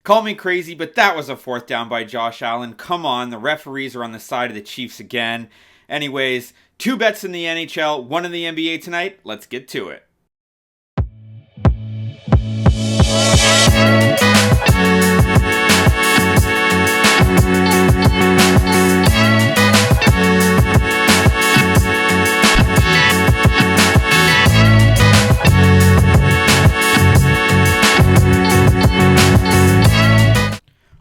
Call me crazy, but that was a fourth down by Josh Allen. Come on, the referees are on the side of the Chiefs again. Anyways, 2 bets in the NHL, 1 in the NBA tonight. Let's get to it.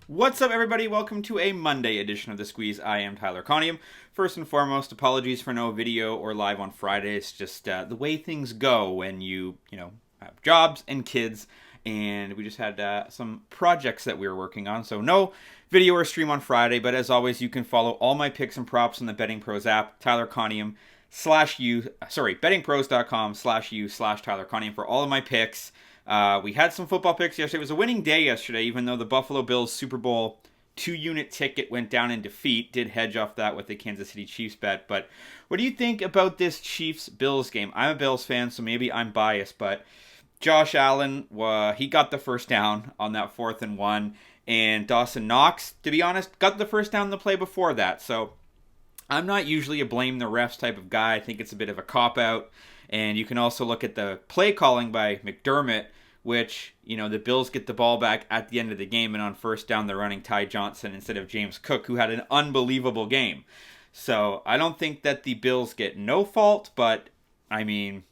What's up, everybody? Welcome to a Monday edition of The Squeeze. I am Tyler Conium. First and foremost, apologies for no video or live on Friday. It's just the way things go when you have jobs and kids, and we just had some projects that we were working on. So no video or stream on Friday, but as always, you can follow all my picks and props on the BettingPros app, Tyler Conium bettingpros.com/u/Tyler Conium for all of my picks. We had some football picks yesterday. It was a winning day yesterday, even though the Buffalo Bills Super Bowl 2-unit ticket went down in defeat. Did hedge off that with the Kansas City Chiefs bet. But what do you think about this Chiefs-Bills game? I'm a Bills fan, so maybe I'm biased, but Josh Allen, he got the first down on that 4th and 1, and Dawson Knox, to be honest, got the first down in the play before that. So I'm not usually a blame the refs type of guy. I think it's a bit of a cop-out. And you can also look at the play calling by McDermott, which, the Bills get the ball back at the end of the game, and on first down, they're running Ty Johnson instead of James Cook, who had an unbelievable game. So I don't think that the Bills get no fault, but, the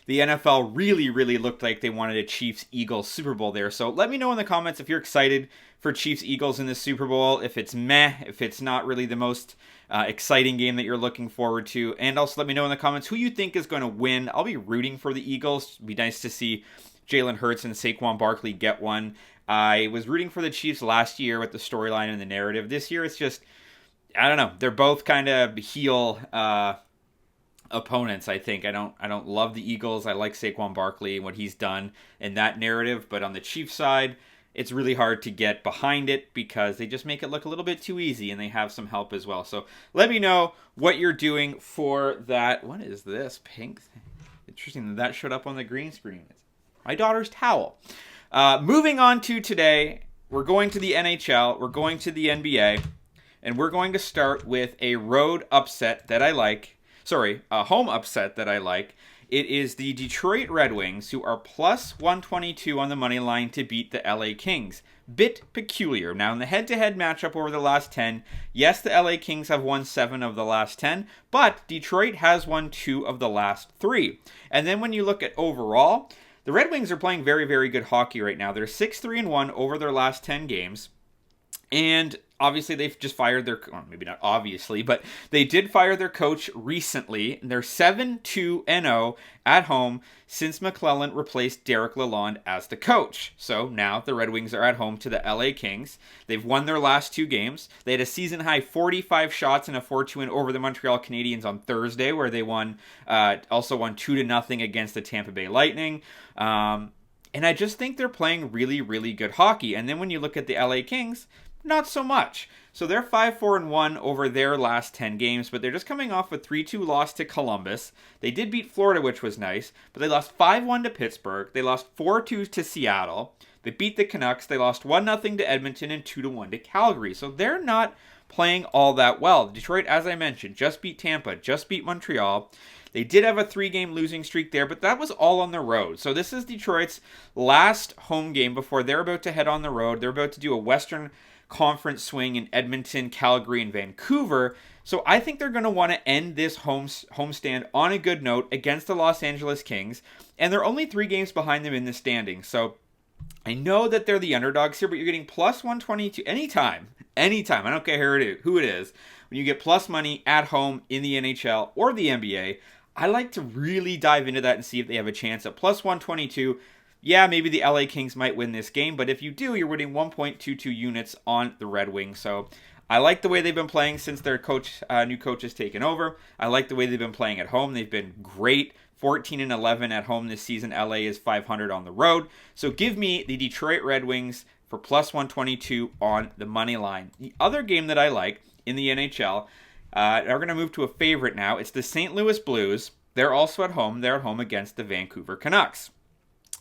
NFL really, really looked like they wanted a Chiefs-Eagles Super Bowl there. So let me know in the comments if you're excited for Chiefs-Eagles in this Super Bowl, if it's meh, if it's not really the most exciting game that you're looking forward to. And also let me know in the comments who you think is going to win. I'll be rooting for the Eagles. It'd be nice to see Jalen Hurts and Saquon Barkley get one. I was rooting for the Chiefs last year with the storyline and the narrative. This year it's just, I don't know. They're both kind of heel opponents, I think. I don't love the Eagles. I like Saquon Barkley and what he's done in that narrative. But on the Chiefs side, it's really hard to get behind it because they just make it look a little bit too easy, and they have some help as well. So let me know what you're doing for that. What is this pink thing? Interesting that showed up on the green screen. It's my daughter's towel. Moving on to today, we're going to the NHL, we're going to the NBA, and we're going to start with a road upset that I like. Sorry, a home upset that I like. It is the Detroit Red Wings, who are plus 122 on the money line to beat the LA Kings. Bit peculiar. Now, in the head-to-head matchup over the last 10, yes, the LA Kings have won 7 of the last 10, but Detroit has won 2 of the last 3. And then when you look at overall, the Red Wings are playing very, very good hockey right now. They're 6-3-1 over their last 10 games. And obviously they've just fired their, or maybe not obviously, but they did fire their coach recently. They're 7-2-0 at home since McClellan replaced Derek Lalonde as the coach. So now the Red Wings are at home to the LA Kings. They've won their last 2 games. They had a season high 45 shots and a 4-2 win over the Montreal Canadiens on Thursday, where they also won 2-0 against the Tampa Bay Lightning. And I just think they're playing really, really good hockey. And then when you look at the LA Kings, not so much. So they're 5-4-1 over their last 10 games, but they're just coming off a 3-2 loss to Columbus. They did beat Florida, which was nice, but they lost 5-1 to Pittsburgh. They lost 4-2 to Seattle. They beat the Canucks. They lost 1-0 to Edmonton and 2-1 to Calgary. So they're not playing all that well. Detroit, as I mentioned, just beat Tampa, just beat Montreal. They did have a 3-game losing streak there, but that was all on the road. So this is Detroit's last home game before they're about to head on the road. They're about to do a Western Conference swing in Edmonton, Calgary, and Vancouver. So I think they're going to want to end this homestand on a good note against the Los Angeles Kings. And they're only 3 games behind them in the standings. So I know that they're the underdogs here, but you're getting plus 122 anytime. I don't care who it is. When you get plus money at home in the NHL or the NBA, I like to really dive into that and see if they have a chance at plus 122. Yeah, maybe the LA Kings might win this game, but if you do, you're winning 1.22 units on the Red Wings. So I like the way they've been playing since their new coach has taken over. I like the way they've been playing at home. They've been great. 14-11 at home this season. LA is 500 on the road. So give me the Detroit Red Wings for plus 122 on the money line. The other game that I like in the NHL, we're going to move to a favorite now. It's the St. Louis Blues. They're also at home. They're at home against the Vancouver Canucks.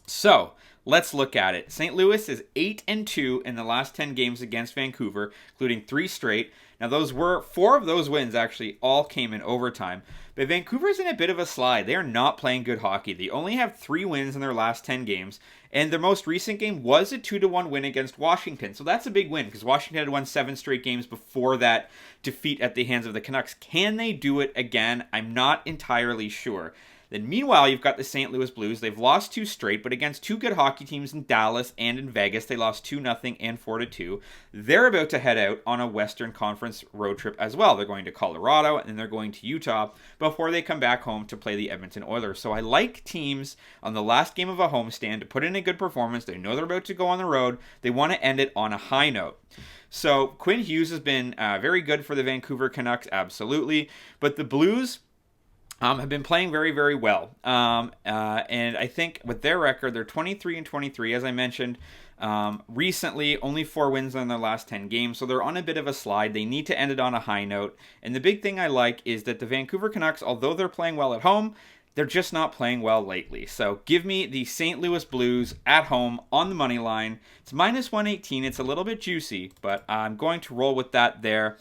So Let's look at it. St. Louis is 8-2 in the last 10 games against Vancouver, including 3 straight. Now, 4 of those wins actually all came in overtime. But Vancouver's in a bit of a slide. They are not playing good hockey. They only have 3 wins in their last 10 games. And their most recent game was a 2-1 win against Washington. So that's a big win because Washington had won 7 straight games before that defeat at the hands of the Canucks. Can they do it again? I'm not entirely sure. Then meanwhile, you've got the St. Louis Blues. They've lost 2 straight, but against 2 good hockey teams in Dallas and in Vegas, they lost 2-0 and 4-2. They're about to head out on a Western Conference road trip as well. They're going to Colorado and then they're going to Utah before they come back home to play the Edmonton Oilers. So I like teams on the last game of a homestand to put in a good performance. They know they're about to go on the road. They want to end it on a high note. So Quinn Hughes has been very good for the Vancouver Canucks, absolutely. But the Blues have been playing very, very well. And I think with their record, they're 23-23, as I mentioned. Recently, only 4 wins in their last 10 games, so they're on a bit of a slide. They need to end it on a high note. And the big thing I like is that the Vancouver Canucks, although they're playing well at home, they're just not playing well lately. So give me the St. Louis Blues at home on the money line. It's minus 118. It's a little bit juicy, but I'm going to roll with that there.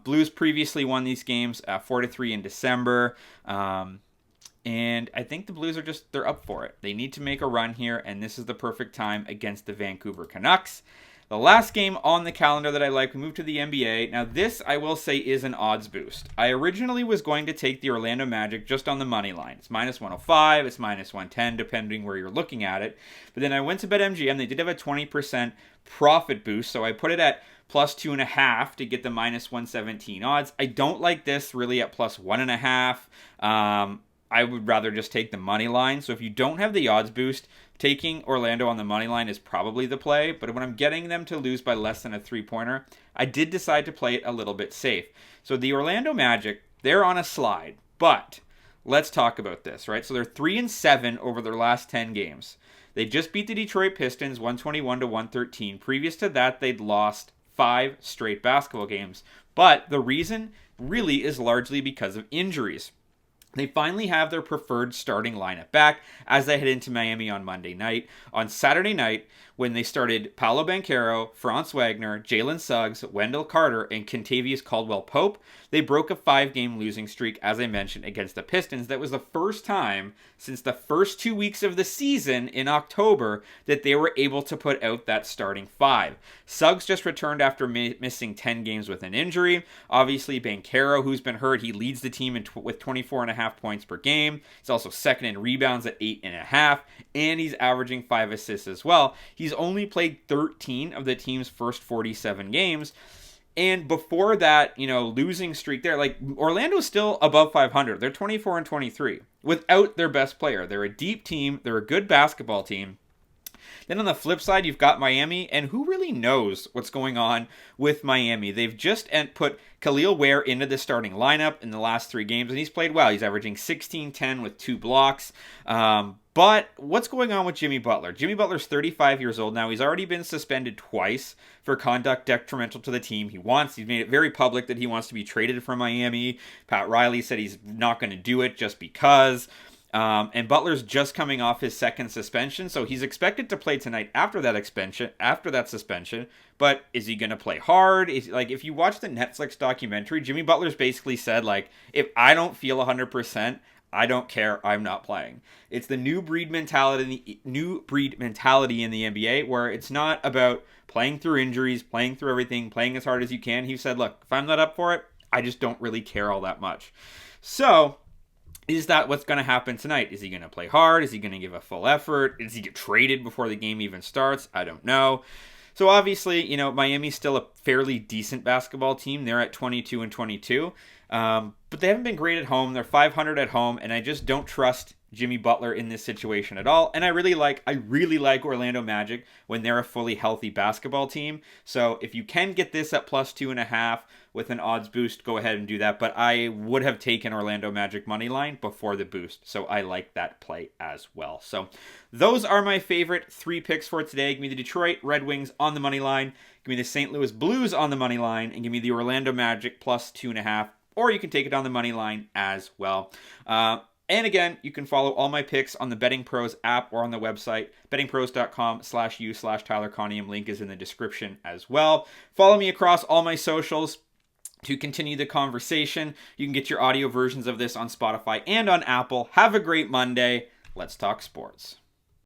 Blues previously won these games 4-3 in December. And I think the Blues they're up for it. They need to make a run here, and this is the perfect time against the Vancouver Canucks. The last game on the calendar that I like, we move to the NBA. Now this, I will say, is an odds boost. I originally was going to take the Orlando Magic just on the money line. It's minus 105, it's minus 110, depending where you're looking at it. But then I went to BetMGM. They did have a 20% profit boost, so I put it at plus 2.5 to get the minus 117 odds. I don't like this really at plus 1.5. I would rather just take the money line. So if you don't have the odds boost, taking Orlando on the money line is probably the play. But when I'm getting them to lose by less than a 3-pointer, I did decide to play it a little bit safe. So the Orlando Magic, they're on a slide. But let's talk about this, right? So they're 3-7 over their last 10 games. They just beat the Detroit Pistons 121-113. Previous to that, they'd lost 5 straight basketball games. But the reason really is largely because of injuries. They finally have their preferred starting lineup back as they head into Miami on Monday night. On Saturday night, when they started Paolo Banchero, Franz Wagner, Jalen Suggs, Wendell Carter, and Kentavious Caldwell-Pope, they broke a 5-game losing streak, as I mentioned, against the Pistons. That was the first time since the first 2 weeks of the season in October that they were able to put out that starting 5. Suggs just returned after missing 10 games with an injury. Obviously, Banchero, who's been hurt, he leads the team with 24.5 points per game. He's also second in rebounds at 8.5, and he's averaging 5 assists as well. He's only played 13 of the team's first 47 games. And before that, losing streak there, Orlando's still above 500. They're 24-23 without their best player. They're a deep team. They're a good basketball team. Then on the flip side, you've got Miami, and who really knows what's going on with Miami? They've just put Khalil Ware into the starting lineup in the last 3 games, and he's played well. He's averaging 16-10 with 2 blocks. But what's going on with Jimmy Butler? Jimmy Butler's 35 years old now. He's already been suspended twice for conduct detrimental to the team. He's made it very public that he wants to be traded from Miami. Pat Riley said he's not going to do it just because. And Butler's just coming off his 2nd suspension, so he's expected to play tonight after that suspension. But is he going to play hard? If you watch the Netflix documentary, Jimmy Butler's basically said, if I don't feel 100%, I don't care. I'm not playing. It's the new breed mentality in the NBA, where it's not about playing through injuries, playing through everything, playing as hard as you can. He said, look, if I'm not up for it, I just don't really care all that much. So is that what's going to happen tonight? Is he going to play hard? Is he going to give a full effort? Does he get traded before the game even starts? I don't know. So obviously, Miami's still a fairly decent basketball team. They're at 22-22. But they haven't been great at home. They're 500 at home, and I just don't trust Jimmy Butler in this situation at all. And I really like Orlando Magic when they're a fully healthy basketball team. So if you can get this at plus 2.5 with an odds boost, go ahead and do that. But I would have taken Orlando Magic money line before the boost. So I like that play as well. So those are my favorite 3 picks for today. Give me the Detroit Red Wings on the money line. Give me the St. Louis Blues on the money line. And give me the Orlando Magic plus 2.5. Or you can take it on the money line as well. And again, you can follow all my picks on the BettingPros app or on the website, bettingpros.com/u/Tyler Conium. Link is in the description as well. Follow me across all my socials to continue the conversation. You can get your audio versions of this on Spotify and on Apple. Have a great Monday. Let's talk sports.